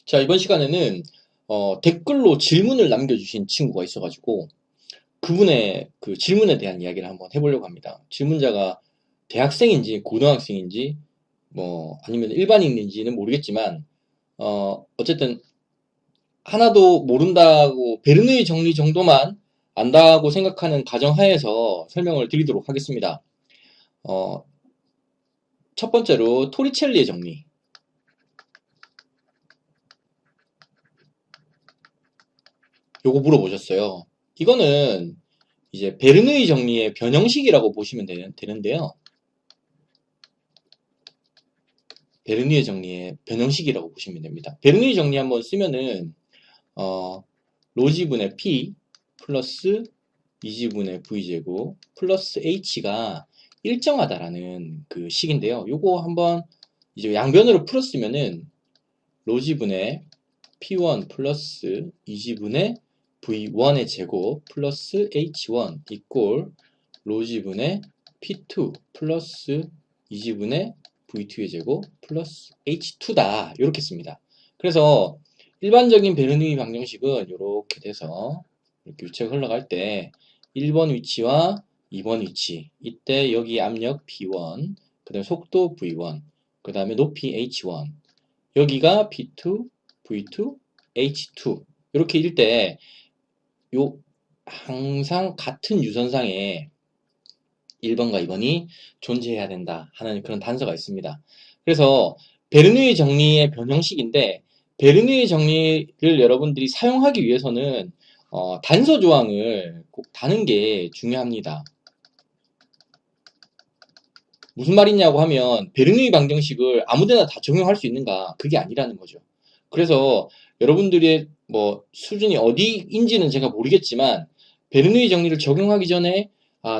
자, 이번 시간에는 댓글로 질문을 남겨주신 친구가 있어가지고 그분의 그 질문에 대한 이야기를 한번 해보려고 합니다. 질문자가 대학생인지 고등학생인지 뭐 아니면 일반인인지는 모르겠지만 어쨌든 하나도 모른다고 베르누이 정리 정도만 안다고 생각하는 가정하에서 설명을 드리도록 하겠습니다. 어, 첫 번째로 토리첼리의 정리. 요거 물어보셨어요. 이거는 이제 베르누이 정리의 변형식이라고 보시면 되는데요. 베르누이 정리의 변형식이라고 보시면 됩니다. 베르누이 정리 한번 쓰면은 로지분의 P 플러스 2지분의 V제곱 플러스 H가 일정하다라는 그 식인데요. 요거 한번 이제 양변으로 풀었으면은 로지분의 P1 플러스 2지분의 V1의 제곱 플러스 H1 이꼴 로지분의 P2 플러스 2지분의 V2의 제곱 플러스 H2다. 이렇게 씁니다. 그래서 일반적인 베르누이 방정식은 이렇게 돼서 이렇게 유체가 흘러갈 때 1번 위치와 2번 위치, 이때 여기 압력 P1, 그 다음에 속도 V1, 그 다음에 높이 H1, 여기가 P2, V2, H2 이렇게 일 때 요 항상 같은 유선상에 1번과 2번이 존재해야 된다 하는 그런 단서가 있습니다. 그래서 베르누이 정리의 변형식인데 베르누이 정리를 여러분들이 사용하기 위해서는 단서 조항을 꼭 다는 게 중요합니다. 무슨 말이냐고 하면 베르누이 방정식을 아무데나 다 적용할 수 있는가? 그게 아니라는 거죠. 그래서 여러분들의 뭐 수준이 어디인지는 제가 모르겠지만 베르누이 정리를 적용하기 전에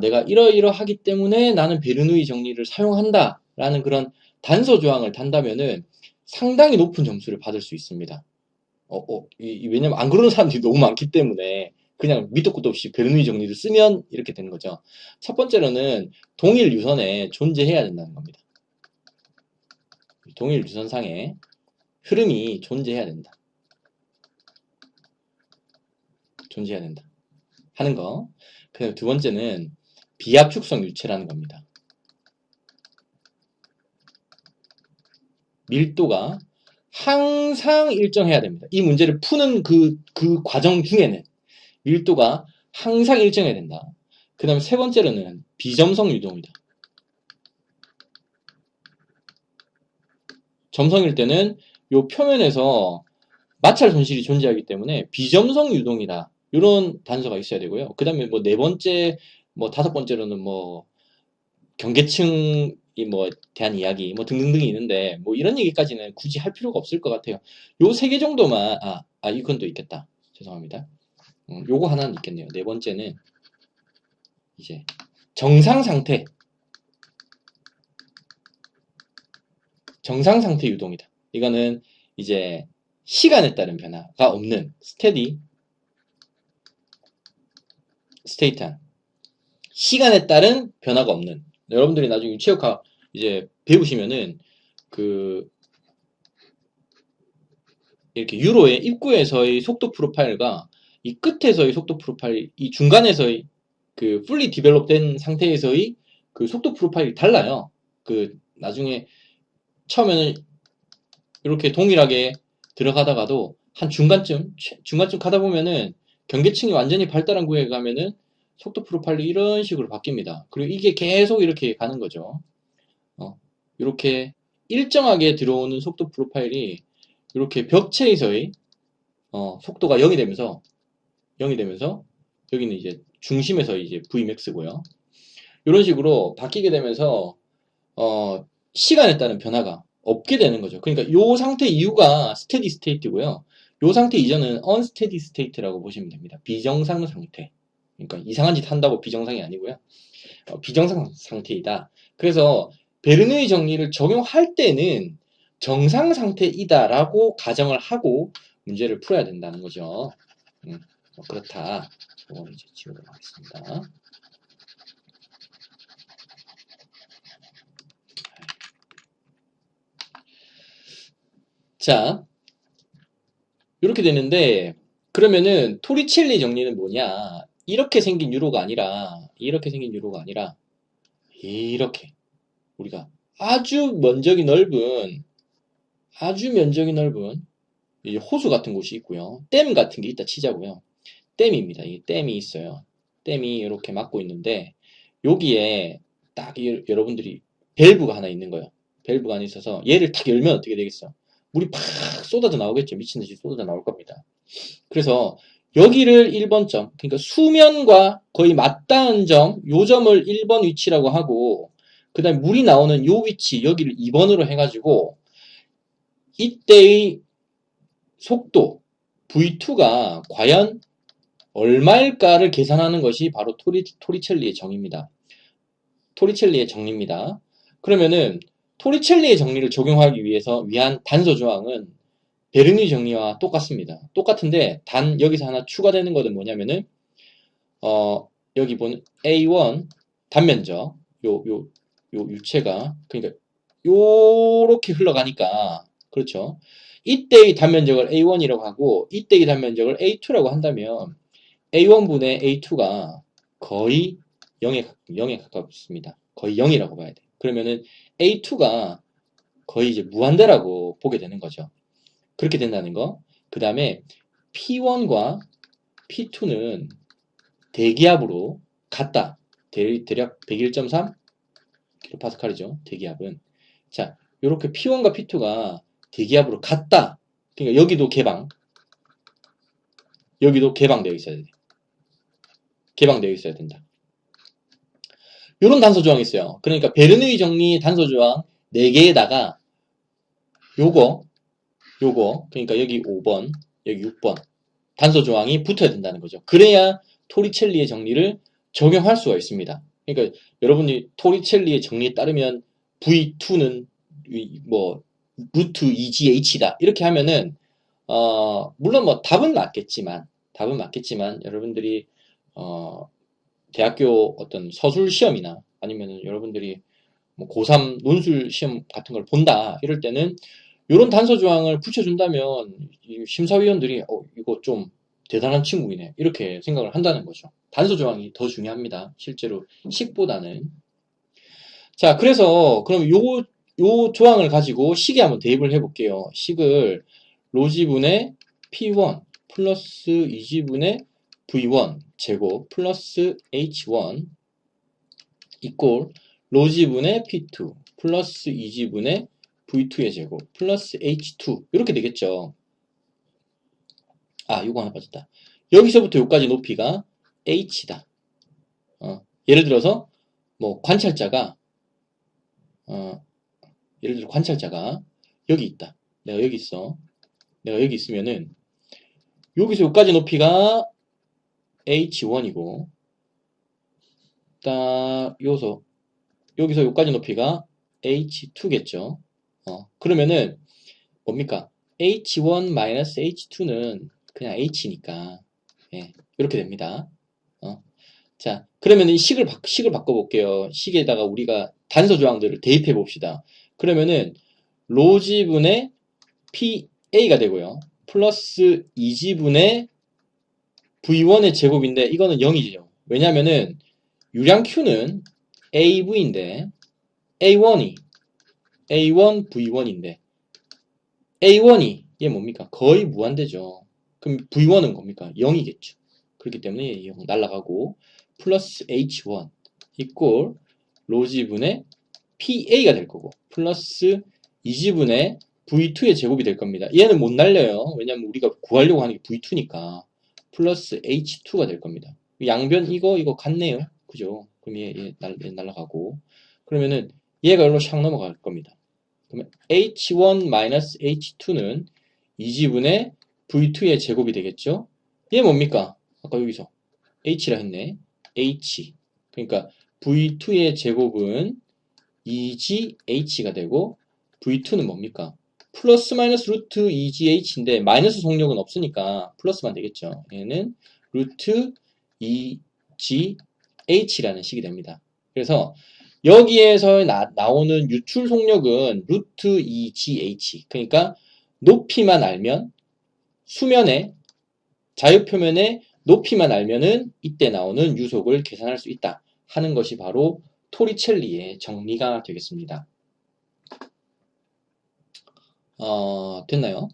내가 이러이러하기 때문에 나는 베르누이 정리를 사용한다 라는 그런 단서 조항을 단다면은 상당히 높은 점수를 받을 수 있습니다. 왜냐면 안 그러는 사람들이 너무 많기 때문에 그냥 밑도 끝도 없이 베르누이 정리를 쓰면 이렇게 되는 거죠. 첫 번째로는 동일 유선에 존재해야 된다는 겁니다. 동일 유선상에 흐름이 존재해야 된다. 존재해야 된다. 하는 거. 그다음 두 번째는 비압축성 유체라는 겁니다. 밀도가 항상 일정해야 됩니다. 이 문제를 푸는 그 과정 중에는 밀도가 항상 일정해야 된다. 그 다음에 세 번째로는 비점성 유동이다. 점성일 때는 요 표면에서 마찰 손실이 존재하기 때문에 비점성 유동이다. 이런 단서가 있어야 되고요. 그 다음에 뭐 네 번째, 뭐 다섯 번째로는 뭐 경계층이 뭐 대한 이야기 뭐 등등등이 있는데 뭐 이런 얘기까지는 굳이 할 필요가 없을 것 같아요. 요 세 개 정도만 이건 또 있겠다. 죄송합니다. 요거 하나는 있겠네요. 네 번째는 이제 정상 상태 유동이다. 이거는 이제 시간에 따른 변화가 없는 스테이트한 시간에 따른 변화가 없는 여러분들이 나중에 유체역학 이제 배우시면은 그 이렇게 유로의 입구에서의 속도 프로파일과 이 끝에서의 속도 프로파일, 이 중간에서의 그 풀리 디벨롭된 상태에서의 그 속도 프로파일이 달라요. 그 나중에 처음에는 이렇게 동일하게 들어가다가도 한 중간쯤 가다 보면은 경계층이 완전히 발달한 구역에 가면은 속도 프로파일이 이런 식으로 바뀝니다. 그리고 이게 계속 이렇게 가는 거죠. 이렇게 일정하게 들어오는 속도 프로파일이 이렇게 벽체에서의 속도가 0이 되면서 여기는 이제 중심에서 이제 Vmax고요. 이런 식으로 바뀌게 되면서 시간에 따른 변화가 없게 되는 거죠. 그러니까 이 상태 이후가 스테디 스테이트고요. 이 상태 이전은 언스테디 스테이트라고 보시면 됩니다. 비정상 상태. 그러니까 이상한 짓 한다고 비정상이 아니고요. 비정상 상태이다. 그래서 베르누이 정리를 적용할 때는 정상 상태이다라고 가정을 하고 문제를 풀어야 된다는 거죠. 그렇다. 이걸 이제 지우도록 하겠습니다. 자, 이렇게 되는데, 그러면은 토리첼리 정리는 뭐냐? 이렇게 생긴 유로가 아니라, 이렇게 생긴 유로가 아니라, 이렇게 우리가 아주 면적이 넓은 이 호수 같은 곳이 있고요. 댐 같은 게 있다 치자고요. 댐입니다. 이 댐이 있어요. 댐이 이렇게 막고 있는데 여기에 딱 여러분들이 밸브가 하나 있는 거예요. 밸브가 하나 있어서 얘를 탁 열면 어떻게 되겠어? 물이 팍 쏟아져 나오겠죠. 미친 듯이 쏟아져 나올 겁니다. 그래서 여기를 1번점, 그러니까 수면과 거의 맞닿은 점, 요 점을 1번 위치라고 하고, 그 다음에 물이 나오는 요 위치, 여기를 2번으로 해가지고, 이때의 속도, V2가 과연 얼마일까를 계산하는 것이 바로 토리첼리의 정의입니다. 토리첼리의 정리입니다. 그러면은, 토리첼리의 정리를 적용하기 위한 단서 조항은 베르누이 정리와 똑같습니다. 똑같은데 단 여기서 하나 추가되는 것은 뭐냐면은 여기 보는 A1 단면적 요 유체가 그러니까 요렇게 흘러가니까 그렇죠. 이때의 단면적을 A1이라고 하고 이때의 단면적을 A2라고 한다면 A1분의 A2가 거의 0에 가깝습니다. 거의 0이라고 봐야 돼. 그러면은 A2가 거의 이제 무한대라고 보게 되는 거죠. 그렇게 된다는 거. 그 다음에 P1과 P2는 대기압으로 같다. 대략 101.3 kPa이죠. 대기압은. 자, 이렇게 P1과 P2가 대기압으로 같다. 그러니까 여기도 개방되어 있어야 돼. 개방되어 있어야 된다. 이런 단서 조항이 있어요. 그러니까 베르누이 정리 단서 조항 4개에다가 요거 그러니까 여기 5번, 여기 6번 단서 조항이 붙어야 된다는 거죠. 그래야 토리첼리의 정리를 적용할 수가 있습니다. 그러니까 여러분이 토리첼리의 정리에 따르면 V2는 뭐 루트 2GH다 이렇게 하면은 물론 뭐 답은 맞겠지만 여러분들이 대학교 어떤 서술 시험이나 아니면은 여러분들이 뭐 고3 논술 시험 같은 걸 본다 이럴 때는 이런 단서 조항을 붙여준다면 심사위원들이 이거 좀 대단한 친구이네 이렇게 생각을 한다는 거죠. 단서 조항이 더 중요합니다. 실제로 식보다는. 자, 그래서 그럼 요 조항을 가지고 식에 한번 대입을 해볼게요. 식을 로지분의 P1 플러스 2지분의 V1 제곱 플러스 H1 이꼴 로지분의 P2 플러스 2지분의 V2의 제곱 플러스 H2 이렇게 되겠죠. 아, 요거 하나 빠졌다. 여기서부터 여기까지 높이가 H다. 예를 들어서 뭐 관찰자가 예를 들어 관찰자가 여기 있다. 내가 여기 있어. 내가 여기 있으면은 여기서 여기까지 높이가 H1이고 딱 여기서 여기까지 높이가 H2겠죠. 그러면은 뭡니까? H1-H2는 그냥 H니까 예, 이렇게 됩니다. 자, 그러면 이 식을 바꿔볼게요. 식에다가 우리가 단서 조항들을 대입해 봅시다. 그러면은 로지분의 PA가 되고요. 플러스 2지분의 V1의 제곱인데 이거는 0이죠. 왜냐면은 유량 Q는 AV인데 A1이 A1 V1인데 A1이 얘 뭡니까? 거의 무한대죠. 그럼 V1은 뭡니까? 0이겠죠. 그렇기 때문에 0 날라가고 플러스 H1 이꼴 로지분의 PA가 될 거고 플러스 2지분의 V2의 제곱이 될 겁니다. 얘는 못 날려요. 왜냐면 우리가 구하려고 하는 게 V2니까 플러스 H2가 될 겁니다. 양변 이거 같네요. 그죠? 그럼 얘 날라가고 그러면은 얘가 여기로 샥 넘어갈 겁니다. 그러면 H1-H2는 2지분의 V2의 제곱이 되겠죠? 얘 뭡니까? 아까 여기서 H라 했네. H. 그러니까 V2의 제곱은 2GH가 되고 V2는 뭡니까? 플러스 마이너스 루트 2GH인데 마이너스 속력은 없으니까 플러스만 되겠죠. 얘는 루트 2GH라는 식이 됩니다. 그래서 여기에서 나오는 유출 속력은 루트 2GH. 그러니까 높이만 알면 수면의 자유표면의 높이만 알면은 이때 나오는 유속을 계산할 수 있다 하는 것이 바로 토리첼리의 정리가 되겠습니다. 됐나요?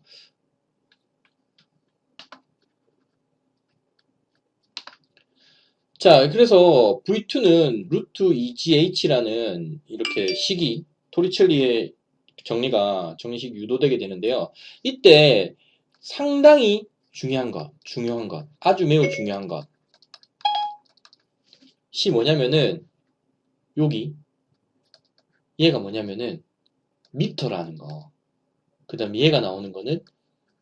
자, 그래서 V2는 루트 2GH라는 이렇게 식이 토리첼리의 정리식 유도되게 되는데요. 이때 상당히 중요한 것, 아주 매우 중요한 것이 뭐냐면은 여기 얘가 뭐냐면은 미터라는 거. 그 다음에 얘가 나오는 거는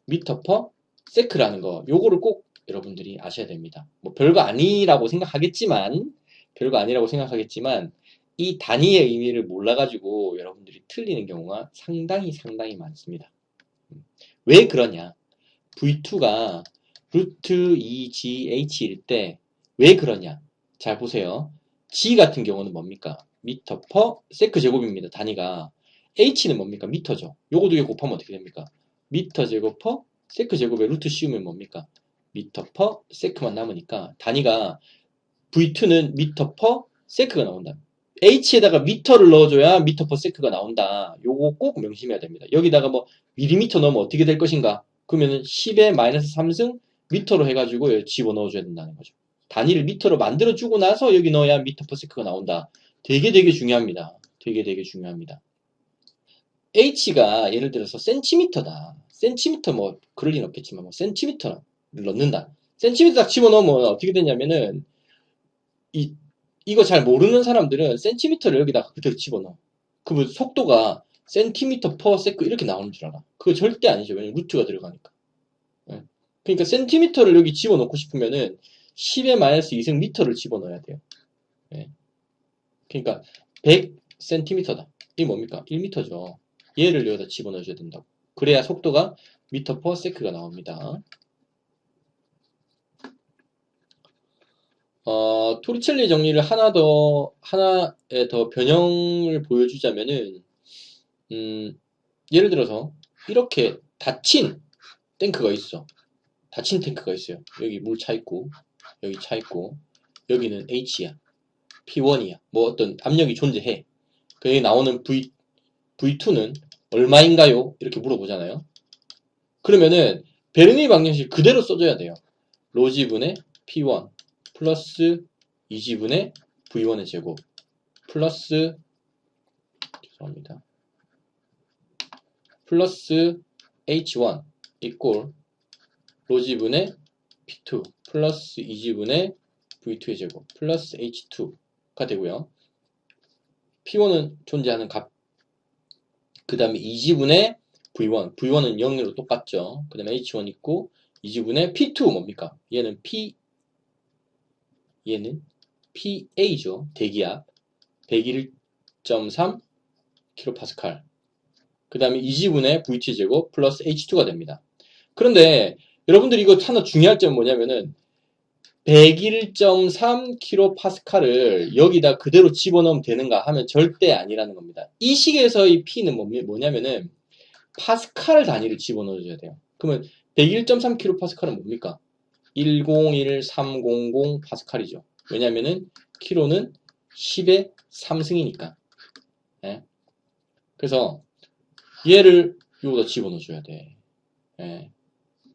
미터 퍼 세크라는 거. 요거를 꼭 여러분들이 아셔야 됩니다. 뭐 별거 아니라고 생각하겠지만 이 단위의 의미를 몰라가지고 여러분들이 틀리는 경우가 상당히 많습니다. 왜 그러냐? V2가 루트 2GH일 때 왜 그러냐? 잘 보세요. G 같은 경우는 뭡니까? 미터 퍼 세크 제곱입니다. 단위가. H는 뭡니까? 미터죠. 요거 두 개 곱하면 어떻게 됩니까? 미터 제곱 퍼 세크 제곱에 루트 씌우면 뭡니까? 미터 퍼 세크만 남으니까 단위가 V2는 미터 퍼 세크가 나온다. H에다가 미터를 넣어줘야 미터 퍼 세크가 나온다. 요거 꼭 명심해야 됩니다. 여기다가 뭐 밀리미터 넣으면 어떻게 될 것인가? 그러면은 10의 마이너스 3승 미터로 해가지고 집어넣어줘야 된다는 거죠. 단위를 미터로 만들어주고 나서 여기 넣어야 미터 퍼 세크가 나온다. 되게 중요합니다. 되게 중요합니다. H가 예를 들어서 센티미터다. 센티미터 뭐 그럴 리는 없겠지만 뭐 센티미터를 넣는다. 센티미터 딱 집어넣으면 어떻게 되냐면은 이거 잘 모르는 사람들은 센티미터를 여기다가 그대로 집어넣어. 그러면 속도가 센티미터 퍼 세크 이렇게 나오는 줄 알아. 그거 절대 아니죠. 왜냐면 루트가 들어가니까. 예. 그러니까 센티미터를 여기 집어넣고 싶으면은 10의 마이너스 2승 미터를 집어넣어야 돼요. 예. 그러니까 100cm다. 이게 뭡니까? 1m죠. 얘를 여기다 집어넣어줘야 된다고. 그래야 속도가 미터 퍼 세크가 나옵니다. 토리첼리 정리를 하나에 더 변형을 보여주자면은, 예를 들어서, 이렇게 닫힌 탱크가 있어. 닫힌 탱크가 있어요. 여기 물 차 있고, 여기 차 있고, 여기는 H야. P1이야. 뭐 어떤 압력이 존재해. 여기 나오는 V2는 얼마인가요? 이렇게 물어보잖아요. 그러면은, 베르니 방정식 그대로 써줘야 돼요. 로지분의 P1 플러스 2지분의 V1의 제곱 플러스 죄송합니다. 플러스 H1 이꼴 로지분의 P2 플러스 2지분의 V2의 제곱 플러스 H2가 되고요. P1은 존재하는 값, 그 다음에 2지분의 V1은 0으로 똑같죠. 그 다음에 H1 있고 2지분의 P2 뭡니까? 얘는 PA죠. 대기압 101.3 kPa. 그 다음에 2지분의 VT제곱 플러스 H2가 됩니다. 그런데 여러분들이 이거 하나 중요할 점은 뭐냐면은 101.3 kPa를 여기다 그대로 집어넣으면 되는가 하면 절대 아니라는 겁니다. 이 식에서의 P는 뭐냐면은 파스칼 단위를 집어넣어줘야 돼요. 그러면 101.3 kPa는 뭡니까? 101300 파스칼이죠. 왜냐면은 킬로는 10의 3승이니까. 예? 그래서 얘를 여기다 집어넣어줘야 돼. 예.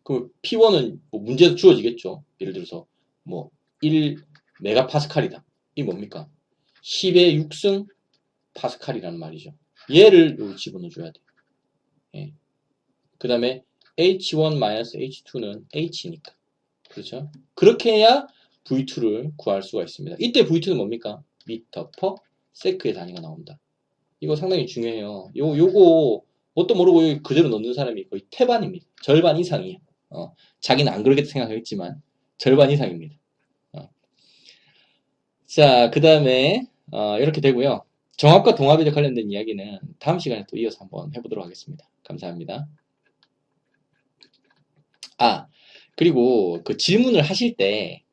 그럼 P1은 뭐 문제도 주어지겠죠. 예를 들어서 뭐 1메가파스칼이다. 이게 뭡니까? 10의 6승 파스칼이라는 말이죠. 얘를 여기 집어넣어줘야 돼. 예. 그 다음에 H1-H2는 H니까. 그렇죠? 그렇게 해야 V2를 구할 수가 있습니다. 이때 V2는 뭡니까? 미터 퍼 세크의 단위가 나온다. 이거 상당히 중요해요. 요거 뭣도 모르고 여기 그대로 넣는 사람이 거의 태반입니다. 절반 이상이에요. 자기는 안 그렇게 생각하겠지만 절반 이상입니다. 자, 그 다음에 이렇게 되고요. 정합과 동합에 관련된 이야기는 다음 시간에 또 이어서 한번 해보도록 하겠습니다. 감사합니다. 그리고 그 질문을 하실 때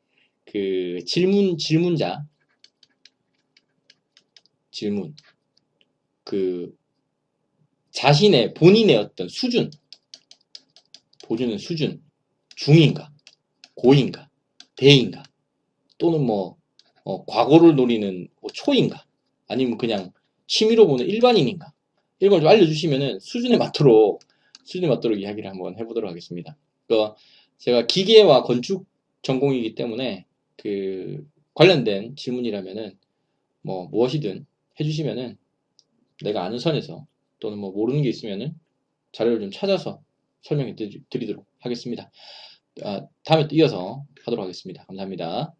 그 질문자 질문 그 본인의 어떤 수준 보여주는 수준 중인가, 고인가, 대인가, 또는 뭐 과거를 노리는 뭐 초인가, 아니면 그냥 취미로 보는 일반인인가, 이런 걸 좀 알려주시면은 수준에 맞도록 이야기를 한번 해보도록 하겠습니다. 제가 기계와 건축 전공이기 때문에 그 관련된 질문이라면은 뭐 무엇이든 해주시면은 내가 아는 선에서 또는 뭐 모르는 게 있으면은 자료를 좀 찾아서 설명해 드리도록 하겠습니다. 다음에 또 이어서 하도록 하겠습니다. 감사합니다.